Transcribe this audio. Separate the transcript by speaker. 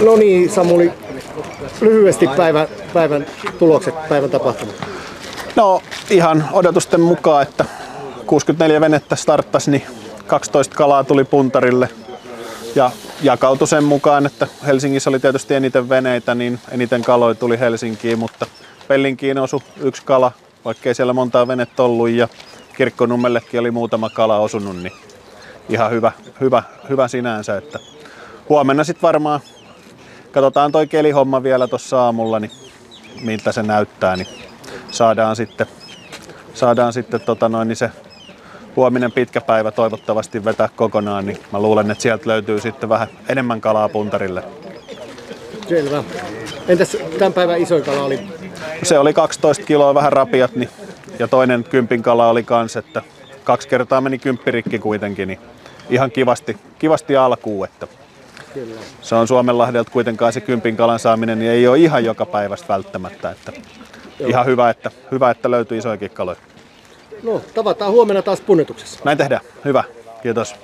Speaker 1: No niin, Samuli, lyhyesti päivän tulokset, päivän tapahtumat.
Speaker 2: No ihan odotusten mukaan, että 64 venettä starttasi, niin 12 kalaa tuli puntarille ja jakautui sen mukaan, että Helsingissä oli tietysti eniten veneitä, niin eniten kaloja tuli Helsinkiin, mutta Pellinkiin osui yksi kala, vaikkei siellä montaa venettä ollut ja Kirkkonummellekin oli muutama kala osunut, niin ihan hyvä sinänsä. Että huomenna sitten varmaan katsotaan toi kelihomma vielä tuossa aamulla, niin miltä se näyttää, niin saadaan sitten niin se huominen pitkä päivä toivottavasti vetää kokonaan, niin mä luulen, että sieltä löytyy sitten vähän enemmän kalaa puntarille.
Speaker 1: Selvä. Entäs tämän päivän isoin kala oli?
Speaker 2: Se oli 12 kiloa vähän rapiat, niin, ja toinen 10 kala oli kans, että 2 kertaa meni 10 rikki kuitenkin, niin ihan kivasti alkuun, että
Speaker 1: Kyllä.
Speaker 2: se on Suomenlahdelta kuitenkaan se 10 kalan saaminen, niin ei ole ihan joka päivästä välttämättä, että ihan hyvä, että löytyy isojakin kaloja.
Speaker 1: No, tavataan huomenna taas punnetuksessa.
Speaker 2: Näin tehdään. Hyvä. Kiitos.